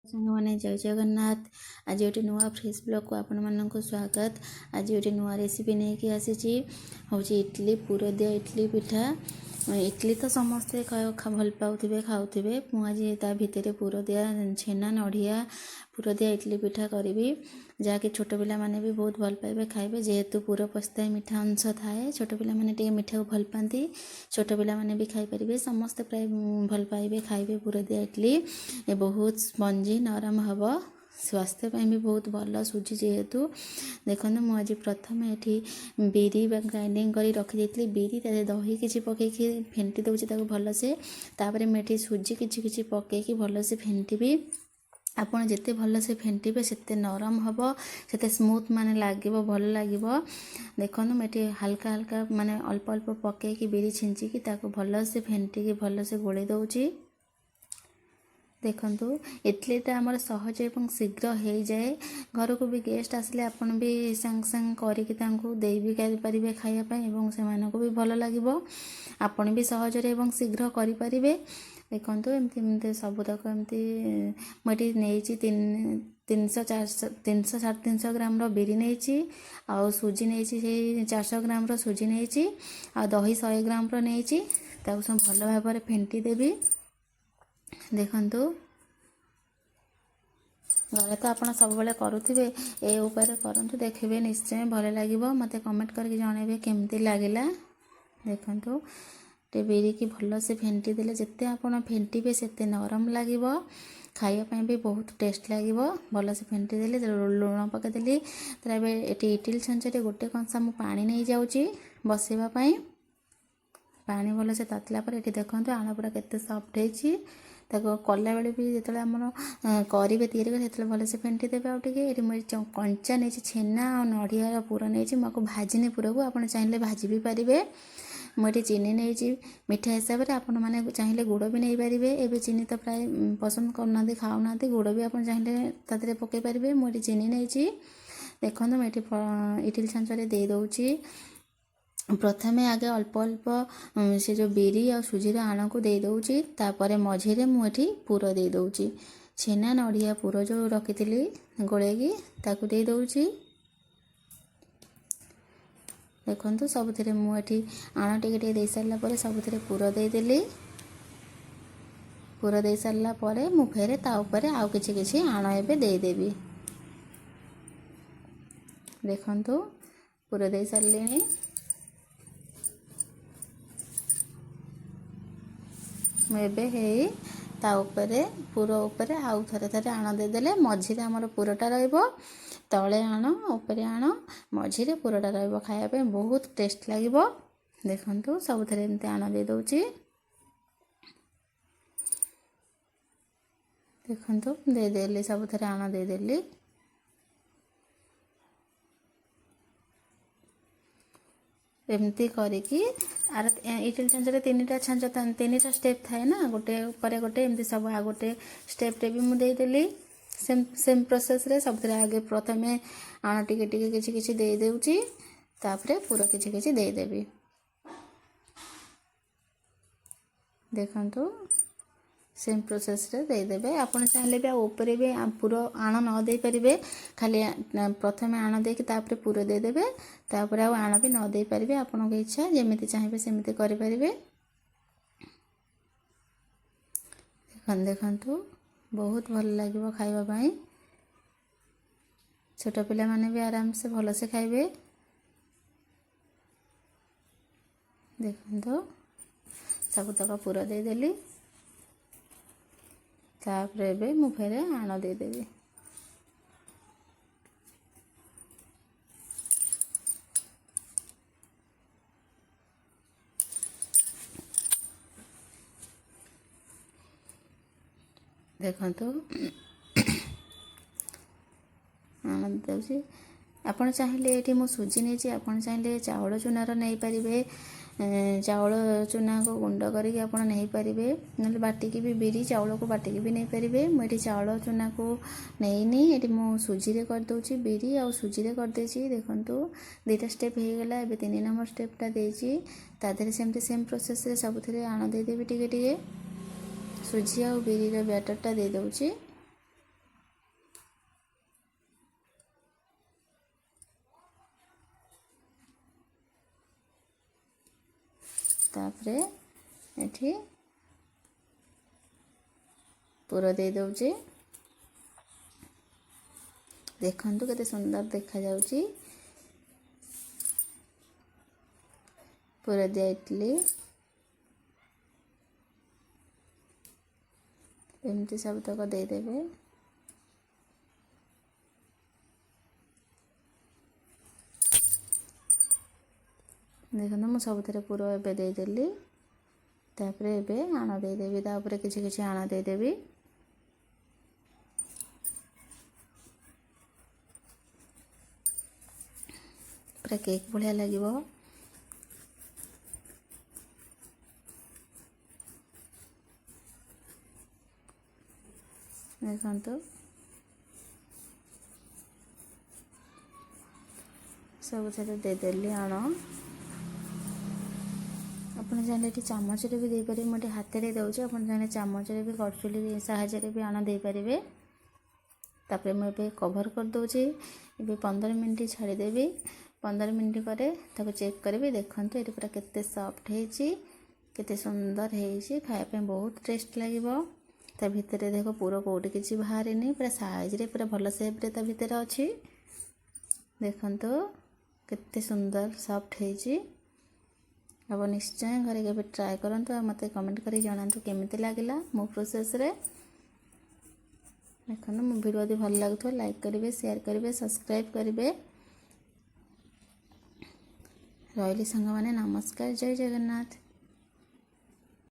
ସାଙ୍ଗମାନେ ଜୟ ଜଗନ୍ନାଥ। ଆଜି ଗୋଟେ ନୂଆ ଫ୍ରେଶ୍ ବ୍ଲଗ୍କୁ ଆପଣମାନଙ୍କୁ ସ୍ୱାଗତ। ଆଜି ଗୋଟେ ନୂଆ ରେସିପି ନେଇକି ଆସିଛି, ହେଉଛି ଇଟଲି, ପୁର ଦିଆ ଇଟଲି ପିଠା। ଇଟଲି ତ ସମସ୍ତେ ଭଲ ପାଉଥିବେ, ଖାଉଥିବେ। ମୁଁ ଆଜି ତା ଭିତରେ ପୁର ଦିଆ ଛେନା ନଡ଼ିଆ ପୁର ଦିଆ ଇଟଲି ପିଠା କରିବି, ଯାହାକି ଛୋଟ ପିଲାମାନେ ବି ବହୁତ ଭଲ ପାଇବେ ଖାଇବେ। ଯେହେତୁ ପୁର ପଶିଥାଏ, ମିଠା ଅଂଶ ଥାଏ, ଛୋଟ ପିଲାମାନେ ଟିକେ ମିଠାକୁ ଭଲ ପାଆନ୍ତି। ଛୋଟ ପିଲାମାନେ ବି ଖାଇପାରିବେ, ସମସ୍ତେ ପ୍ରାୟ ଭଲ ପାଇବେ ଖାଇବେ। ପୁର ଦିଆ ଇଟଲି ବହୁତ ସ୍ପଞ୍ଜି ନରମ ହେବ, ସ୍ୱାସ୍ଥ୍ୟ ପାଇଁ ବି ବହୁତ ଭଲ। ସୁଜି ଯେହେତୁ ଦେଖନ୍ତୁ, ମୁଁ ଆଜି ପ୍ରଥମେ ଏଠି ବିରି ଗ୍ରାଇଣ୍ଡିଙ୍ଗ କରି ରଖିଦେଇଥିଲି। ବିରି ତା ଦହି କିଛି ପକାଇକି ଫେଣ୍ଟି ଦେଉଛି ତାକୁ ଭଲସେ। ତାପରେ ମୁଁ ଏଠି ସୁଜି କିଛି କିଛି ପକାଇକି ଭଲସେ ଫେଣ୍ଟିବି। ଆପଣ ଯେତେ ଭଲସେ ଫେଣ୍ଟିବେ ସେତେ ନରମ ହେବ, ସେତେ ସ୍ମୁଥ୍ ମାନେ ଲାଗିବ, ଭଲ ଲାଗିବ। ଦେଖନ୍ତୁ, ମୁଁ ଏଠି ହାଲକା ହାଲକା ମାନେ ଅଳ୍ପ ଅଳ୍ପ ପକାଇକି ବିରି ଛିଞ୍ଚିକି ତାକୁ ଭଲସେ ଫେଣ୍ଟିକି ଭଲସେ ଗୋଳେଇ ଦେଉଛି। ଦେଖନ୍ତୁ, ଇଟଲିଟା ଆମର ସହଜ ଏବଂ ଶୀଘ୍ର ହେଇଯାଏ। ଘରକୁ ବି ଗେଷ୍ଟ ଆସିଲେ ଆପଣ ବି ସାଙ୍ଗେ ସାଙ୍ଗେ କରିକି ତାଙ୍କୁ ଦେଇ ବି ପାରିବେ ଖାଇବା ପାଇଁ, ଏବଂ ସେମାନଙ୍କୁ ବି ଭଲ ଲାଗିବ। ଆପଣ ବି ସହଜରେ ଏବଂ ଶୀଘ୍ର କରିପାରିବେ। ଦେଖନ୍ତୁ, ଏମିତି ସବୁତକ ଏମିତି ମୁଁ ଏଠି ନେଇଛି 300 ସାଢ଼େ 300 ଗ୍ରାମର ବିରି ନେଇଛି, ଆଉ ସୁଜି ନେଇଛି ସେଇ 400 ଗ୍ରାମର ସୁଜି ନେଇଛି, ଆଉ ଦହି 100 ଗ୍ରାମର ନେଇଛି। ତାକୁ ସବୁ ଭଲ ଭାବରେ ଫେଣ୍ଟି ଦେବି। ଦେଖନ୍ତୁ, ଘରେ ତ ଆପଣ ସବୁବେଳେ କରୁଥିବେ, ଏ ଉପରେ କରନ୍ତୁ, ଦେଖିବେ ନିଶ୍ଚୟ ଭଲ ଲାଗିବ। ମୋତେ କମେଣ୍ଟ କରିକି ଜଣାଇବେ କେମିତି ଲାଗିଲା। ଦେଖନ୍ତୁ, ଟିକେ ବିରିକି ଭଲସେ ଫେଣ୍ଟି ଦେଲେ, ଯେତେ ଆପଣ ଫେଣ୍ଟିବେ ସେତେ ନରମ ଲାଗିବ, ଖାଇବା ପାଇଁ ବି ବହୁତ ଟେଷ୍ଟ ଲାଗିବ। ଭଲସେ ଫେଣ୍ଟି ଦେଲେ, ଲୁଣ ପକାଇଦେଲି। ତାପରେ ଏବେ ଏଠି ଇଟିଲି ଛାଞ୍ଚରେ ଗୋଟେ କଂସା ମୁଁ ପାଣି ନେଇଯାଉଛି ବସାଇବା ପାଇଁ। ପାଣି ଭଲସେ ତାତିଲା ପରେ ଏଠି ଦେଖନ୍ତୁ ଆଣ ପୁରା କେତେ ସଫ୍ଟ ହେଇଛି। ତାକୁ କଲାବେଳେ ବି ଯେତେବେଳେ ଆମର କରିବେ, ତିଆରି କରିବେ, ସେତେବେଳେ ଭଲସେ ଫେଣ୍ଟି ଦେବେ। ଆଉ ଟିକେ ଏଠି ମୁଁ କଞ୍ଚା ନେଇଛି ଛେନା ଆଉ ନଡ଼ିଆର ପୁର ନେଇଛି। ମୁଁ ଆକୁ ଭାଜିନି ପୁରକୁ, ଆପଣ ଚାହିଁଲେ ଭାଜି ବି ପାରିବେ। ମୁଁ ଏଠି ଚିନି ନେଇଛି ମିଠା ହିସାବରେ, ଆପଣମାନେ ଚାହିଁଲେ ଗୁଡ଼ ବି ନେଇପାରିବେ। ଏବେ ଚିନି ତ ପ୍ରାୟ ପସନ୍ଦ କରୁନାହାନ୍ତି, ଖାଉନାହାନ୍ତି। ଗୁଡ଼ ବି ଆପଣ ଚାହିଁଲେ ତା ଦେହରେ ପକାଇ ପାରିବେ। ମୁଁ ଏଠି ଚିନି ନେଇଛି। ଦେଖନ୍ତୁ, ମୁଁ ଏଠି ଇଟିଲି ଛାଞ୍ଚରେ ଦେଇ ଦେଉଛି। ପ୍ରଥମେ ଆଗେ ଅଳ୍ପ ଅଳ୍ପ ସେ ଯେଉଁ ବିରି ଆଉ ସୁଜିର ଆଣକୁ ଦେଇ ଦେଉଛି। ତାପରେ ମଝିରେ ମୁଁ ଏଠି ପୁର ଦେଇ ଦେଉଛି। ଛେନା ନଡ଼ିଆ ପୁର ଯେଉଁ ରଖିଥିଲି ଗୋଳେଇକି, ତାକୁ ଦେଇ ଦେଉଛି। ଦେଖନ୍ତୁ, ସବୁଥିରେ ମୁଁ ଏଠି ଆଣ ଟିକେ ଟିକେ ଦେଇ ସାରିଲା ପରେ ସବୁଥିରେ ପୁର ଦେଇଦେଲି। ପୁର ଦେଇ ସାରିଲା ପରେ ମୁଁ ଫେରେ ତା ଉପରେ ଆଉ କିଛି କିଛି ଆଣ ଏବେ ଦେଇଦେବି। ଦେଖନ୍ତୁ, ପୁର ଦେଇ ସାରିଲିଣି। ମୁଁ ଏବେ ହେଇ ତା ଉପରେ ପୁର ଉପରେ ଆଉ ଥରେ ଆଣ ଦେଇଦେଲେ, ମଝିରେ ଆମର ପୁରଟା ରହିବ। ତଳେ ଆଣ, ଉପରେ ଆଣ, ମଝିରେ ପୁରଟା ରହିବ। ଖାଇବା ପାଇଁ ବହୁତ ଟେଷ୍ଟ ଲାଗିବ। ଦେଖନ୍ତୁ, ସବୁଥିରେ ଏମିତି ଆଣ ଦେଇ ଦେଉଛି। ଦେଖନ୍ତୁ, ଦେଇଦେଲି, ସବୁଥିରେ ଆଣ ଦେଇଦେଲି। ଏମିତି କରିକି ଇଟିଲି ଛାଞ୍ଚରେ ତିନିଟା ଷ୍ଟେପ୍ ଥାଏ ନା, ଗୋଟେ ଉପରେ ଗୋଟେ ଏମିତି ସବୁ। ଆଉ ଗୋଟେ ଷ୍ଟେପ୍ରେ ବି ମୁଁ ଦେଇଦେଲି। ସେମ୍ ପ୍ରୋସେସ୍ରେ ସବୁଥିରେ ଆଗେ ପ୍ରଥମେ ଆଣ ଟିକେ ଟିକେ କିଛି କିଛି ଦେଇ ଦେଉଛି, ତାପରେ ପୁର କିଛି କିଛି ଦେଇଦେବି। ଦେଖନ୍ତୁ, ସେମ୍ ପ୍ରୋସେସ୍ରେ ଦେଇଦେବେ। ଆପଣ ଚାହିଁଲେ ବି ଆଉ ଉପରେ ବି ପୁର ଆଣ ନ ଦେଇପାରିବେ, ଖାଲି ପ୍ରଥମେ ଆଣ ଦେଇକି ତାପରେ ପୁର ଦେଇଦେବେ। ତାପରେ ଆଉ ଆଣ ବି ନ ଦେଇପାରିବେ, ଆପଣଙ୍କ ଇଚ୍ଛା, ଯେମିତି ଚାହିଁବେ ସେମିତି କରିପାରିବେ। ଦେଖନ୍ତୁ, ବହୁତ ଭଲ ଲାଗିବ ଖାଇବା ପାଇଁ। ଛୋଟ ପିଲାମାନେ ବି ଆରାମସେ ଭଲସେ ଖାଇବେ। ଦେଖନ୍ତୁ, ସବୁତକ ପୁର ଦେଇଦେଲି। ତାପରେ ଏବେ ମୁଁ ଫେରେ ଆଣ ଦେଇଦେବି। ଦେଖନ୍ତୁ, ଆଣ ଦେଉଛି। ଆପଣ ଚାହିଁଲେ, ଏଠି ମୁଁ ସୁଜି ନେଇଛି, ଆପଣ ଚାହିଁଲେ ଚାଉଳ ଚୁନାର ନେଇପାରିବେ। ଚାଉଳ ଚୁନାକୁ ଗୁଣ୍ଡ କରିକି ଆପଣ ନେଇପାରିବେ, ନହେଲେ ବାଟିକି ବି ବିରି ଚାଉଳକୁ ବାଟିକି ବି ନେଇପାରିବେ। ମୁଁ ଏଠି ଚାଉଳ ଚୁନାକୁ ନେଇନି, ଏଠି ମୁଁ ସୁଜିରେ କରିଦେଉଛି। ବିରି ଆଉ ସୁଜିରେ କରିଦେଇଛି। ଦେଖନ୍ତୁ, ଦୁଇଟା ଷ୍ଟେପ୍ ହେଇଗଲା। ଏବେ 3 ନମ୍ବର ଷ୍ଟେପ୍ଟା ଦେଇଛି। ତା ଦେହରେ ସେମିତି ସେମ୍ ପ୍ରୋସେସ୍ରେ ସବୁଥିରେ ଆଣ ଦେଇଦେବି ଟିକେ ଟିକେ। ସୁଜି ଆଉ ବିରିର ବ୍ୟାଟର୍ଟା ଦେଇଦେଉଛି। तापरे एठी पूरा दे दउची देखंतु केते सुंदर देखा जाउची पूरा दिया इडली एमती सब तक दे देबे देखो मु सब पूरा एबे दे देली तापरे एबे आण दे देबी तापरे किछि किछि आण दे देबी पूरा केक बढ़िया लागिबो देखंतु सब दे देली आण आपन जाने एटी चामच रे भी दे पारे मोटे हाथ रे दउचे आपन जाने चामच रे भी करचुली सहायता रे भी आण दे पारिबे तापरे मैं एबे कवर कर दउचे एबे 15 मिनिट छाड़ी देबी 15 मिनिट करे ताको चेक करबे देखंतु एटी पूरा केते सॉफ्ट हेची केते सुंदर हेची खाया पे बहुत टेस्ट लागिबो ता भितरे देखो पूरा कोटी किछि बाहर नहीं पूरा साइज रे पूरा भलो शेप रे ता भितरे अछि देखंतु केते सुंदर सॉफ्ट हेची अब निश्चय घरे के ट्राए करंतु आ मते कमेंट करी जणांतु केमिति लागिला मो प्रोसेस रे देखो मो वीडियो यदि भल लागथो लाइक करिवे शेयर करिवे सब्सक्राइब करिवे रहली संग माने नमस्कार जय जगन्नाथ।